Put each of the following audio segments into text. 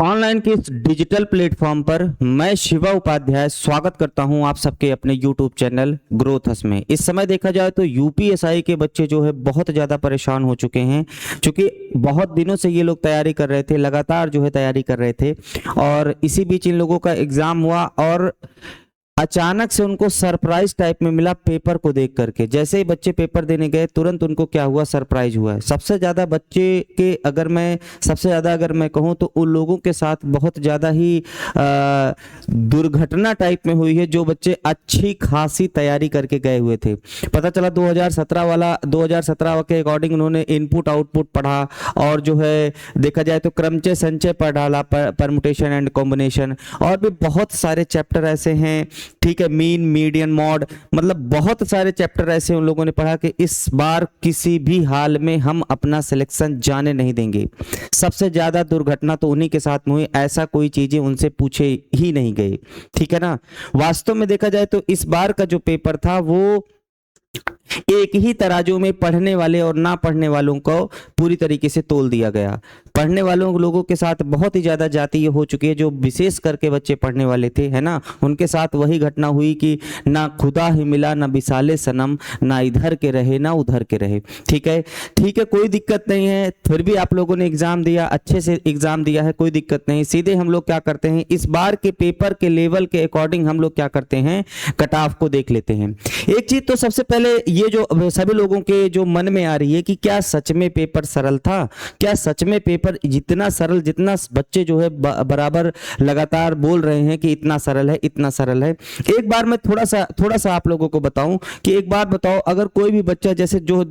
Online के इस digital platform पर मैं शिवा उपाध्याय स्वागत करता हूं आप सबके अपने यूट्यूब चैनल ग्रोथस में। इस समय देखा जाए तो यूपीएसआई के बच्चे जो है बहुत ज़्यादा परेशान हो चुके हैं, क्योंकि बहुत दिनों से ये लोग तैयारी कर रहे थे, लगातार जो है तैयारी कर रहे थे और इसी बीच इन लोगों का एग्ज़ाम हुआ और अचानक से उनको सरप्राइज टाइप में मिला पेपर को देख करके। जैसे ही बच्चे पेपर देने गए तुरंत उनको क्या हुआ, सरप्राइज हुआ है। सबसे ज़्यादा बच्चे के सबसे ज़्यादा अगर मैं कहूँ तो उन लोगों के साथ बहुत ज़्यादा ही दुर्घटना टाइप में हुई है जो बच्चे अच्छी खासी तैयारी करके गए हुए थे। पता चला 2017 के अकॉर्डिंग उन्होंने इनपुट आउटपुट पढ़ा और जो है देखा जाए तो क्रमचय संचय पढ़ डाला, परमुटेशन एंड कॉम्बिनेशन, और भी बहुत सारे चैप्टर ऐसे हैं, ठीक है, मीन मीडियन मॉड, मतलब बहुत सारे चैप्टर ऐसे उन लोगों ने पढ़ा कि इस बार किसी भी हाल में हम अपना सिलेक्शन जाने नहीं देंगे। सबसे ज्यादा दुर्घटना तो उन्हीं के साथ में हुई, ऐसा कोई चीजें उनसे पूछे ही नहीं गए, ठीक है ना। वास्तव में देखा जाए तो इस बार का जो पेपर था वो एक ही तराजू में पढ़ने वाले और ना पढ़ने वालों को पूरी तरीके से तोल दिया गया। पढ़ने वालों लोगों के साथ बहुत ही ज्यादा जाति हो चुकी है, जो विशेष करके बच्चे पढ़ने वाले थे, है ना, उनके साथ वही घटना हुई कि ना खुदा ही मिला ना विसाले सनम, ना इधर के रहे ना उधर के रहे। ठीक है, कोई दिक्कत नहीं है, फिर भी आप लोगों ने एग्जाम दिया, अच्छे से एग्जाम दिया है, कोई दिक्कत नहीं। सीधे हम लोग क्या करते हैं, इस बार के पेपर के लेवल के अकॉर्डिंग हम लोग क्या करते हैं, कट ऑफ को देख लेते हैं। एक चीज तो सबसे पहले ये जो सभी लोगों के जो मन में आ रही है कि क्या सच में पेपर सरल था, क्या सच में पेपर जितना सरल, जितना बच्चे जो है बराबर लगातार बोल रहे हैं कि इतना सरल है इतना सरल है। एक बार मैं थोड़ा सा आप लोगों को बताऊं कि एक बात बताओ, अगर कोई भी बच्चा जैसे जो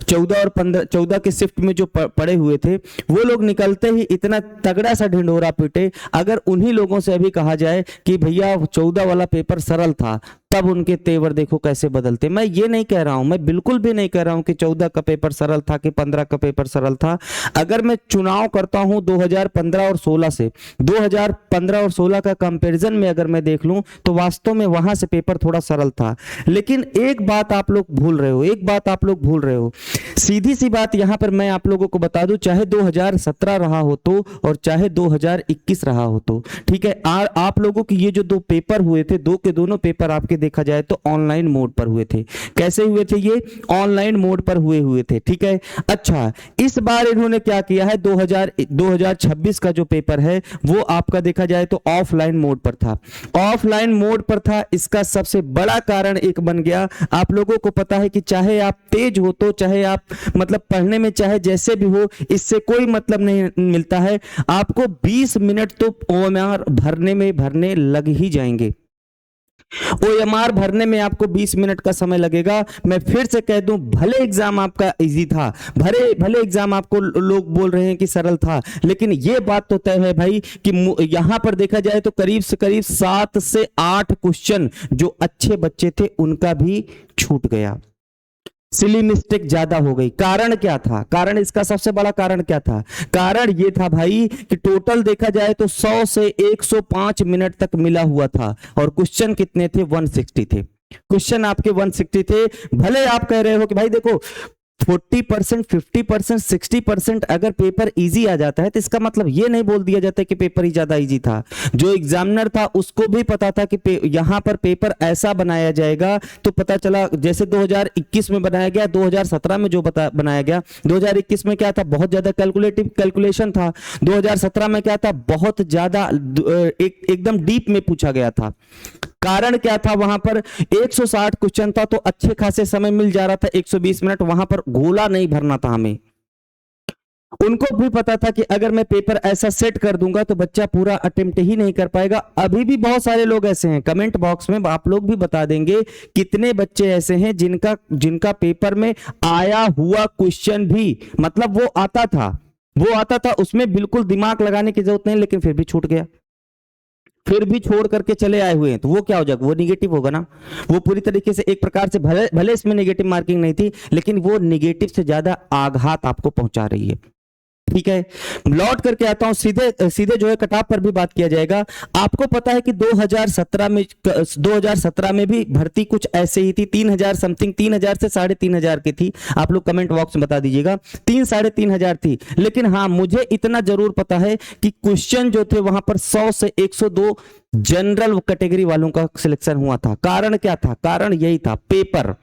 14 और 14 के शिफ्ट में जो पढ़े हुए थे वो लोग निकलते ही इतना तगड़ा सा ढिंढोरा पीटे, अगर उन्हीं लोगों से अभी कहा जाए कि भैया 14 वाला पेपर सरल था, तब उनके तेवर देखो कैसे बदलते। मैं ये नहीं कह रहा हूं, मैं बिल्कुल भी नहीं कह रहा हूं कि 14 का पेपर सरल था कि 15 का पेपर सरल था। अगर मैं चुनाव करता हूं 2015 और 16 से, 2015 और 16 का कंपैरिजन में अगर मैं देख लूं तो वास्तव में वहां से पेपर थोड़ा सरल था। लेकिन एक बात आप लोग भूल रहे हो, सीधी सी बात यहां पर मैं आप लोगों को बता दूं, चाहे 2017 रहा हो तो और चाहे 2021 रहा हो तो, ठीक है, आप लोगों की ये जो दो पेपर हुए थे, दो के दोनों पेपर आपके देखा जाए तो ऑनलाइन मोड पर हुए थे। कैसे हुए थे, ये ऑनलाइन मोड पर हुए थे, ठीक है। अच्छा, इस बार इन्होंने क्या किया है, 2026 का जो पेपर है वो आपका देखा जाए तो ऑफलाइन मोड पर था। ऑफलाइन मोड पर था, इसका सबसे बड़ा कारण एक बन गया, आप लोगों को पता है कि चाहे आप तेज हो तो, चाहे आप मतलब पढ़ने में चाहे जैसे भी हो, इससे कोई मतलब नहीं मिलता है, आपको 20 मिनट तो ओएमआर भरने लग ही जाएंगे। ओएमआर भरने में आपको 20 मिनट का समय लगेगा। मैं फिर से कह दूं, भले एग्जाम आपका इजी था, भले एग्जाम आपको लोग बोल रहे हैं कि सरल था, लेकिन यह बात तो तय है भाई कि यहां पर देखा जाए तो करीब से करीब 7 से 8 क्वेश्चन जो अच्छे बच्चे थे उनका भी छूट गया, सिली मिस्टेक ज्यादा हो गई। कारण क्या था, कारण इसका सबसे बड़ा कारण क्या था, कारण ये था भाई कि टोटल देखा जाए तो 100 से 105 मिनट तक मिला हुआ था और क्वेश्चन कितने थे, 160 थे। क्वेश्चन आपके 160 थे। भले आप कह रहे हो कि भाई देखो 40%, 50%, 60% अगर पेपर इजी आ जाता है तो इसका मतलब ये नहीं बोल दिया जाता कि पेपर ही ज्यादा इजी था। जो एग्जामिनर था उसको भी पता था कि यहां पर पेपर ऐसा बनाया जाएगा, तो पता चला जैसे 2021 में बनाया गया, 2017 में जो बनाया गया, 2021 में क्या था, बहुत ज्यादा कैलकुलेशन था, 2017 में क्या था, बहुत ज्यादा एकदम डीप में पूछा गया था। कारण क्या था, वहां पर 160 क्वेश्चन था तो अच्छे खासे समय मिल जा रहा था, 120 मिनट, वहां पर गोला नहीं भरना था हमें। उनको भी पता था कि अगर मैं पेपर ऐसा सेट कर दूंगा तो बच्चा पूरा अटेम्प्ट ही नहीं कर पाएगा। अभी भी बहुत सारे लोग ऐसे हैं, कमेंट बॉक्स में आप लोग भी बता देंगे कितने बच्चे ऐसे हैं जिनका पेपर में आया हुआ क्वेश्चन भी, मतलब वो आता था, उसमें बिल्कुल दिमाग लगाने की जरूरत नहीं, लेकिन फिर भी छूट गया, फिर भी छोड़ करके चले आए हुए हैं, तो वो क्या हो जाएगा, वो निगेटिव होगा ना। वो पूरी तरीके से एक प्रकार से भले इसमें निगेटिव मार्किंग नहीं थी, लेकिन वो निगेटिव से ज्यादा आघात आपको पहुंचा रही है। ठीक है, लौट करके आता हूं, सीधे सीधे जो है कटाफ पर भी बात किया जाएगा। आपको पता है कि 2017 में भी भर्ती कुछ ऐसे ही थी, 3000 समथिंग, 3000 से 3500 की थी। आप लोग कमेंट बॉक्स में बता दीजिएगा, 3-3.5 थी। लेकिन हाँ, मुझे इतना जरूर पता है कि क्वेश्चन जो थे वहां पर 100 से 102 जनरल कैटेगरी वालों का सिलेक्शन हुआ था। कारण क्या था? कारण यही था, पेपर।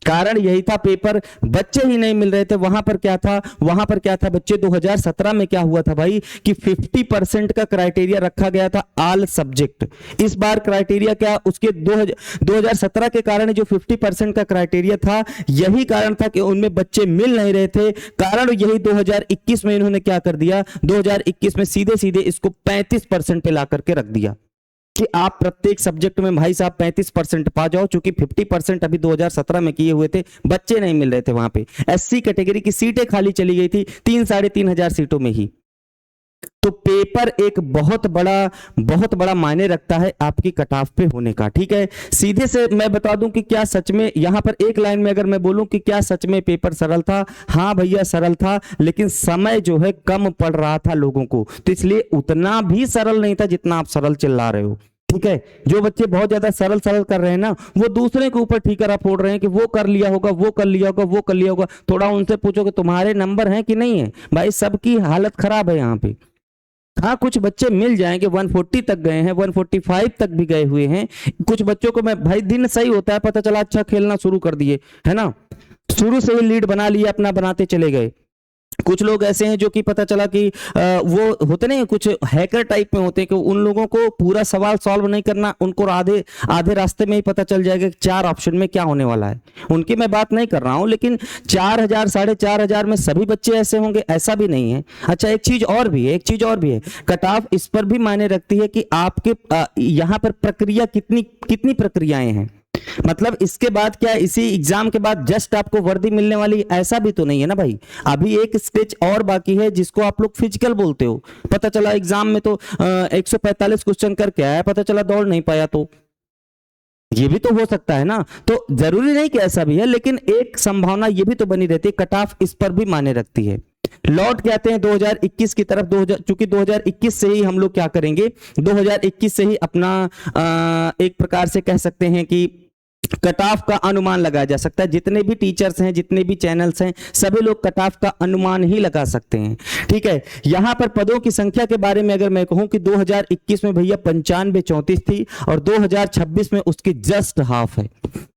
कारण यही था, पेपर, बच्चे ही नहीं मिल रहे थे। वहां पर क्या था, वहां पर क्या था बच्चे, 2017 में क्या हुआ था भाई कि 50% का क्राइटेरिया रखा गया था ऑल सब्जेक्ट। इस बार क्राइटेरिया क्या, उसके 2017 के कारण जो 50% का क्राइटेरिया था, यही कारण था कि उनमें बच्चे मिल नहीं रहे थे। कारण यही 2021 में इन्होंने क्या कर दिया, 2021 में सीधे सीधे इसको 35% पे ला करके रख दिया कि आप प्रत्येक सब्जेक्ट में भाई साहब 35% पा जाओ। चूंकि 50% अभी 2017 में किए हुए थे, बच्चे नहीं मिल रहे थे वहां पे। एससी कैटेगरी की सीटें खाली चली गई थी 3-3.5 सीटों में ही। तो पेपर एक बहुत बड़ा मायने रखता है आपकी कट ऑफ पे होने का। ठीक है, सीधे से मैं बता दूं कि क्या सच में यहां पर एक लाइन में अगर मैं बोलूं कि क्या सच में पेपर सरल था, हाँ भैया सरल था, लेकिन समय जो है कम पड़ रहा था लोगों को, तो इसलिए उतना भी सरल नहीं था जितना आप सरल चिल्ला रहे हो। ठीक है, जो बच्चे बहुत ज्यादा सरल कर रहे हैं ना, वो दूसरे के ऊपर ठीकरा फोड़ रहे हैं कि वो कर लिया होगा, वो कर लिया होगा, वो कर लिया होगा। थोड़ा उनसे पूछो कि तुम्हारे नंबर हैं कि नहीं है। भाई सबकी हालत खराब है यहाँ पे। हाँ, कुछ बच्चे मिल जाएंगे, 140 तक गए हैं, 145 तक भी गए हुए हैं। कुछ बच्चों को मैं भाई दिन सही होता है, पता चला अच्छा खेलना शुरू कर दिए, है ना, शुरू से ही लीड बना लिया, अपना बनाते चले गए। कुछ लोग ऐसे हैं जो कि पता चला कि वो होते नहीं, कुछ हैकर टाइप में होते हैं कि उन लोगों को पूरा सवाल सॉल्व नहीं करना, उनको आधे रास्ते में ही पता चल जाएगा कि 4 ऑप्शन में क्या होने वाला है। उनकी मैं बात नहीं कर रहा हूं, लेकिन 4000 4500 में सभी बच्चे ऐसे होंगे ऐसा भी नहीं है। अच्छा, एक चीज और भी है, कट ऑफ इस पर भी मायने रखती है कि आपके यहाँ पर प्रक्रिया कितनी प्रक्रियाएं हैं। मतलब इसके बाद क्या, इसी एग्जाम के बाद जस्ट आपको वर्दी मिलने वाली, ऐसा भी तो नहीं है ना भाई। अभी एक स्टेज और बाकी है जिसको आप लोग फिजिकल बोलते हो। पता चला एग्जाम में तो 145 क्वेश्चन करके आया, पता चला दौड़ नहीं पाया, तो ये भी तो हो सकता है ना। तो जरूरी नहीं कि ऐसा भी है, लेकिन एक संभावना ये भी तो बनी रहती है। कट ऑफ इस पर भी माने रखती है। लौट के आते हैं 2021 की तरफ। चूंकि 2021 से ही हम लोग क्या करेंगे, 2021 से ही अपना एक प्रकार से कह सकते हैं कि कट ऑफ का अनुमान लगाया जा सकता है। जितने भी टीचर्स हैं, जितने भी चैनल्स हैं, सभी लोग कट ऑफ का अनुमान ही लगा सकते हैं। ठीक है, यहां पर पदों की संख्या के बारे में अगर मैं कहूं कि 2021 में भैया 95-34 थी और 2026 में उसकी जस्ट हाफ है।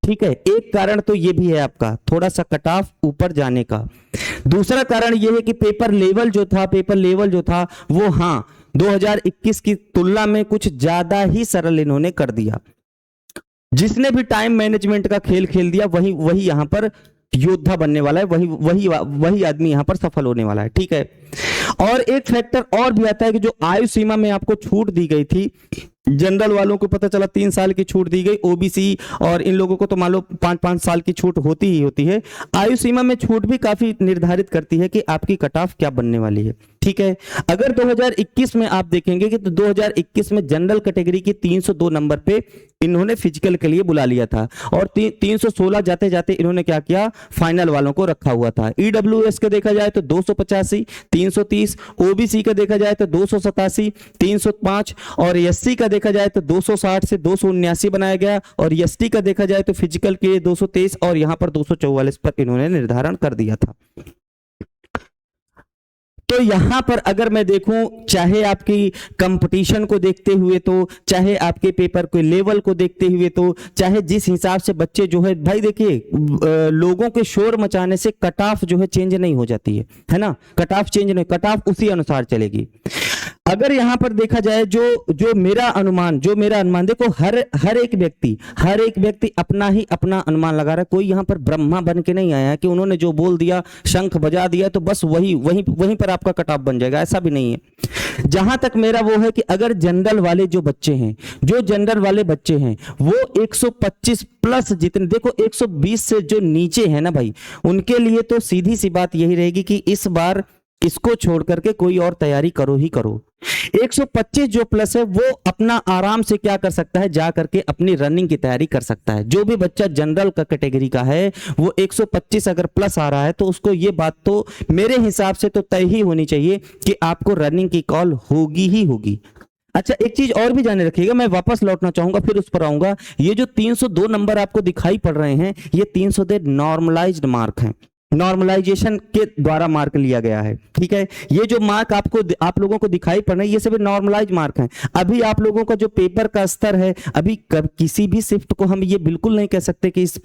ठीक है, एक कारण तो ये भी है आपका थोड़ा सा कट ऑफ ऊपर जाने का। दूसरा कारण यह है कि पेपर लेवल जो था वो हाँ 2021 की तुलना में कुछ ज्यादा ही सरल इन्होंने कर दिया। जिसने भी टाइम मैनेजमेंट का खेल खेल दिया वही यहां पर योद्धा बनने वाला है, वही आदमी यहां पर सफल होने वाला है। ठीक है, और एक फैक्टर और भी आता है कि जो आयु सीमा में आपको छूट दी गई थी, जनरल वालों को पता चला 3 साल की छूट दी गई, ओबीसी और इन लोगों को तो मान लो 5-5 साल की छूट होती ही होती है। आयु सीमा में छूट भी काफी निर्धारित करती है कि आपकी कट ऑफ क्या बनने वाली है। ठीक है, अगर 2021 में आप देखेंगे कि तो 2021 में जनरल कैटेगरी की 302 नंबर पे इन्होंने फिजिकल के लिए बुला लिया था और 316 जाते जाते इन्होंने क्या किया, फाइनल वालों को रखा हुआ था। ईडब्ल्यूएस का देखा जाए तो 285, 330, ओबीसी का देखा जाए तो 287, 305 और एससी का देखा जाए तो 260 से 279 बनाया गया और एसटी का देखा जाए तो फिजिकल के लिए 223 और यहां पर 244 पर इन्होंने निर्धारण कर दिया था। तो यहां पर अगर मैं देखूं, चाहे आपकी कंपटीशन को देखते हुए तो, चाहे आपके पेपर के लेवल को देखते हुए तो, चाहे जिस हिसाब से बच्चे जो है भाई देखिए, लोगों के शोर मचाने से कट ऑफ जो है चेंज नहीं हो जाती है ना। कट ऑफ चेंज नहीं, कट ऑफ उसी अनुसार चलेगी। अगर यहां पर देखा जाए जो मेरा अनुमान देखो, हर एक व्यक्ति अपना अनुमान लगा रहा है। कोई यहां पर ब्रह्मा बन के नहीं आया कि उन्होंने जो बोल दिया, शंख बजा दिया तो बस वहीं पर आपका कट ऑफ बन जाएगा, ऐसा भी नहीं है। जहां तक मेरा वो है कि अगर जनरल वाले बच्चे हैं वो 125 प्लस जितने, देखो 120 से जो नीचे है ना भाई, उनके लिए तो सीधी सी बात यही रहेगी कि इस बार इसको छोड़ करके कोई और तैयारी करो ही करो। 125 जो प्लस है वो अपना आराम से क्या कर सकता है, जा करके अपनी रनिंग की तैयारी कर सकता है। जो भी बच्चा जनरल का कैटेगरी का है वो 125 अगर प्लस आ रहा है तो उसको ये बात तो मेरे हिसाब से तो तय ही होनी चाहिए कि आपको रनिंग की कॉल होगी ही होगी। अच्छा, एक चीज और भी जाने रखिएगा, मैं वापस लौटना चाहूंगा फिर उस पर आऊंगा। ये जो 302 नंबर आपको दिखाई पड़ रहे हैं ये 302 नॉर्मलाइज्ड मार्क हैं, नॉर्मलाइजेशन के द्वारा मार्क लिया गया है। ठीक है, ये जो मार्क आप लोगों को दिखाई पड़ रहे हैं ये सभी नॉर्मलाइज मार्क हैं। अभी आप लोगों का जो पेपर का स्तर है, अभी किसी भी शिफ्ट को हम ये बिल्कुल नहीं कह सकते कि इस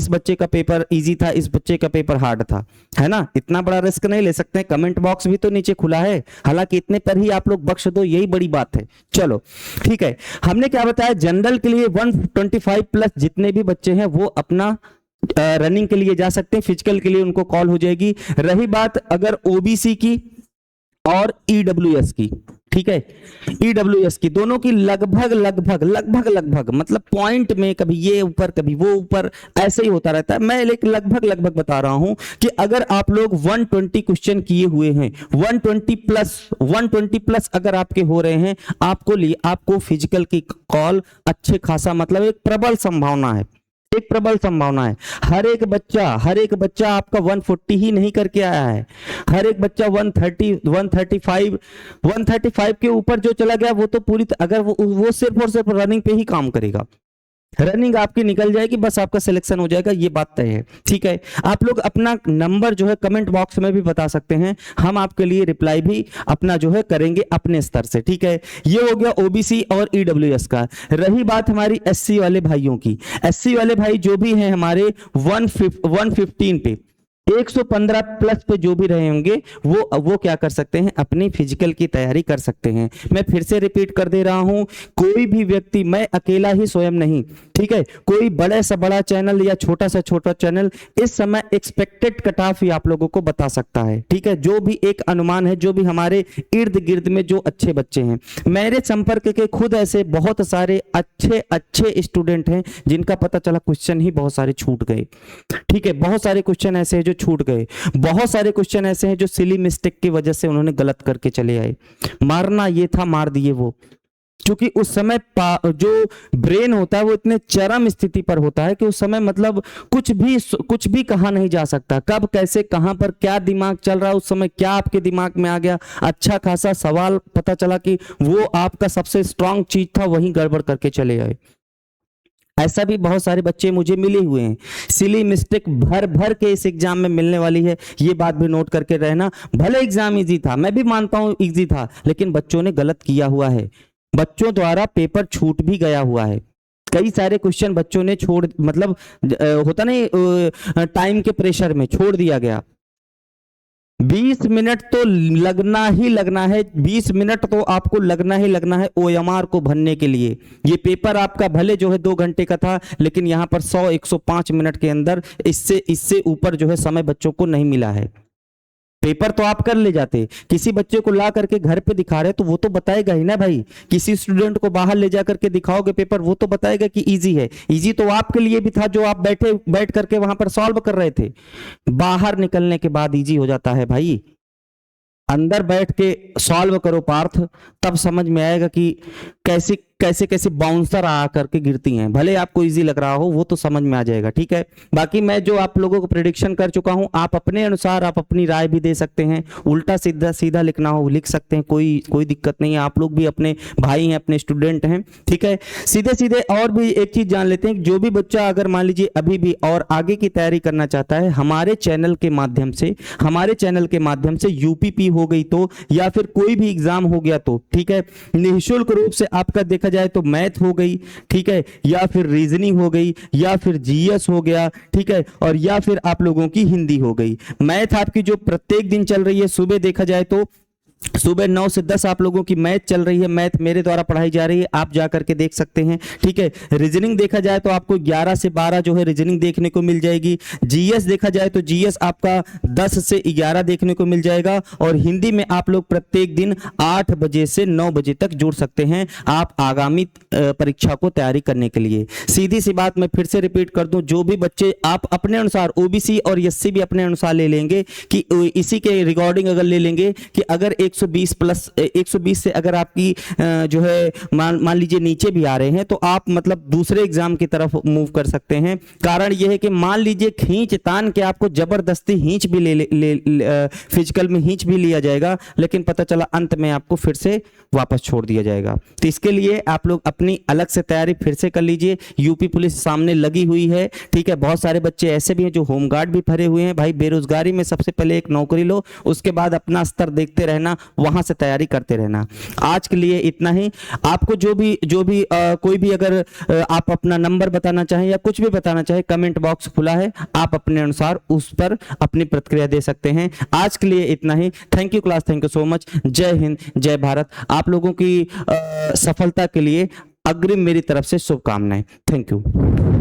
बच्चे का पेपर इजी था, इस बच्चे का पेपर हार्ड था, है ना। इतना बड़ा रिस्क नहीं ले सकते। कमेंट बॉक्स भी तो नीचे खुला है, हालांकि इतने पर ही आप लोग बख्श दो, यही बड़ी बात है। चलो ठीक है, हमने क्या बताया, जनरल के लिए 125 प्लस जितने भी बच्चे हैं वो अपना रनिंग के लिए जा सकते हैं, फिजिकल के लिए उनको कॉल हो जाएगी। रही बात अगर ओबीसी की और ईडब्ल्यूएस की, ठीक है, ईडब्ल्यूएस की दोनों की लगभग मतलब पॉइंट में कभी ये ऊपर कभी वो ऊपर ऐसे ही होता रहता है। मैं एक लगभग बता रहा हूं कि अगर आप लोग 120 क्वेश्चन किए हुए हैं, 120 प्लस अगर आपके हो रहे हैं, आपको फिजिकल की कॉल अच्छे खासा मतलब एक प्रबल संभावना है, एक प्रबल संभावना है। हर एक बच्चा आपका 140 ही नहीं करके आया है, हर एक बच्चा 135 के ऊपर जो चला गया वो तो पूरी अगर वो सिर्फ और सिर्फ रनिंग पे ही काम करेगा, रनिंग आपकी निकल जाएगी, बस आपका सिलेक्शन हो जाएगा, ये बात तय है। ठीक है, आप लोग अपना नंबर जो है कमेंट बॉक्स में भी बता सकते हैं, हम आपके लिए रिप्लाई भी अपना जो है करेंगे अपने स्तर से। ठीक है, ये हो गया ओबीसी और ईडब्ल्यूएस का। रही बात हमारी एससी वाले भाइयों की, एससी वाले भाई जो भी हैं हमारे 115 पे 115 प्लस पे जो भी रहे होंगे वो क्या कर सकते हैं, अपनी फिजिकल की तैयारी कर सकते हैं। मैं फिर से रिपीट कर दे रहा हूं, कोई भी व्यक्ति, मैं अकेला ही स्वयं नहीं, ठीक है, कोई बड़े से बड़ा चैनल या छोटा से छोटा चैनल इस समय एक्सपेक्टेड कट ऑफ ही आप लोगों को बता सकता है। ठीक है, जो भी एक अनुमान है, जो भी हमारे इर्द गिर्द में जो अच्छे बच्चे हैं, मेरे संपर्क के खुद ऐसे बहुत सारे अच्छे स्टूडेंट हैं जिनका पता चला क्वेश्चन ही बहुत सारे छूट गए। ठीक है, बहुत सारे क्वेश्चन ऐसे हैं जो छूट गए, बहुत सारे क्वेश्चन ऐसे हैं जो सिली मिस्टेक की वजह से उन्होंने गलत करके चले आए। मारना ये था, मार दिए वो, क्योंकि उस समय जो ब्रेन होता है वो इतने चरम स्थिति पर होता है कि उस समय मतलब कुछ भी कहा नहीं जा सकता, कब कैसे कहां पर क्या दिमाग चल रहा है, उस समय क्या आपके दिमाग में आ गया, अच्छा खासा सवाल पता चला कि वो आपका सबसे स्ट्रांग चीज था, वहीं गड़बड़ करके चले आए। ऐसा भी बहुत सारे बच्चे मुझे मिले हुए हैं, सिली मिस्टेक भर के इस एग्जाम में मिलने वाली है, ये बात भी नोट करके रहना। भले एग्जाम इजी था, मैं भी मानता हूं इजी था, लेकिन बच्चों ने गलत किया हुआ है, बच्चों द्वारा पेपर छूट भी गया हुआ है। कई सारे क्वेश्चन बच्चों ने मतलब होता नहीं, टाइम के प्रेशर में छोड़ दिया गया। 20 मिनट तो लगना ही लगना है, 20 मिनट तो आपको लगना ही लगना है ओएमआर को भरने के लिए। ये पेपर आपका भले जो है 2 घंटे का था, लेकिन यहां पर 105 मिनट के अंदर इससे ऊपर जो है समय बच्चों को नहीं मिला है। पेपर तो आप कर ले जाते, किसी बच्चे को ला करके घर पे दिखा रहे तो वो तो बताएगा ही ना भाई। किसी स्टूडेंट को बाहर ले जा करके दिखाओगे पेपर, वो तो बताएगा कि इजी है। इजी तो आपके लिए भी था जो आप बैठ करके वहां पर सॉल्व कर रहे थे, बाहर निकलने के बाद इजी हो जाता है भाई। अंदर बैठ के सॉल्व करो पार्थ, तब समझ में आएगा कि कैसे बाउंसर आ करके गिरती हैं। भले आपको इजी लग रहा हो, वो तो समझ में आ जाएगा। ठीक है, बाकी मैं जो आप लोगों को प्रेडिक्शन कर चुका हूं, आप अपने अनुसार आप अपनी राय भी दे सकते हैं, उल्टा सीधा लिखना हो लिख सकते हैं, कोई दिक्कत नहीं है। आप लोग भी अपने भाई हैं, अपने स्टूडेंट हैं। ठीक है, सीधे और भी एक चीज जान लेते हैं, जो भी बच्चा अगर मान लीजिए अभी भी और आगे की तैयारी करना चाहता है, हमारे चैनल के माध्यम से यूपीपी हो गई तो, या फिर कोई भी एग्जाम हो गया तो, ठीक है, निःशुल्क रूप से आपका देखा जाए तो मैथ हो गई, ठीक है, या फिर रीजनिंग हो गई, या फिर जीएस हो गया, ठीक है, और या फिर आप लोगों की हिंदी हो गई। मैथ आपकी जो प्रत्येक दिन चल रही है, सुबह देखा जाए तो सुबह 9 से 10 आप लोगों की मैथ चल रही है, मैथ मेरे द्वारा पढ़ाई जा रही है, आप जा करके देख सकते हैं। ठीक है, रीजनिंग देखा जाए तो आपको 11 से 12 जो है रीजनिंग देखने को मिल जाएगी। जीएस देखा जाए तो जीएस आपका 10 से 11 देखने को मिल जाएगा। और हिंदी में आप लोग प्रत्येक दिन 8 बजे से 9 बजे तक जुड़ सकते हैं आप आगामी परीक्षा को तैयारी करने के लिए। सीधी सी बात मैं फिर से रिपीट कर दूं, जो भी बच्चे आप अपने अनुसार ओबीसी और एससी भी अपने अनुसार ले लेंगे कि इसी के रिकॉर्डिंग अगर ले लेंगे कि अगर 120 प्लस 120 से अगर आपकी जो है मान लीजिए नीचे भी आ रहे हैं, तो आप मतलब दूसरे एग्जाम की तरफ मूव कर सकते हैं। कारण यह है कि मान लीजिए खींच तान के आपको जबरदस्ती हिंच भी फिजिकल में हिंच भी लिया जाएगा, लेकिन पता चला अंत में आपको फिर से वापस छोड़ दिया जाएगा। तो इसके लिए आप लोग अपनी अलग से तैयारी फिर से कर लीजिए। यूपी पुलिस सामने लगी हुई है। ठीक है, बहुत सारे बच्चे ऐसे भी हैं जो होमगार्ड भी भरे हुए हैं। भाई बेरोजगारी में सबसे पहले एक नौकरी लो, उसके बाद अपना स्तर देखते रहना, वहां से तैयारी करते रहना। आज के लिए इतना ही। आपको जो भी कोई भी अगर आप अपना नंबर बताना चाहें या कुछ भी बताना चाहें, कमेंट बॉक्स खुला है, आप अपने अनुसार उस पर अपनी प्रतिक्रिया दे सकते हैं। आज के लिए इतना ही। Thank you class, thank you so much. जय हिंद, जय भारत। आप लोगों की सफलता के लिए अग्रिम मेरी तरफ से शुभकामनाएं। Thank you.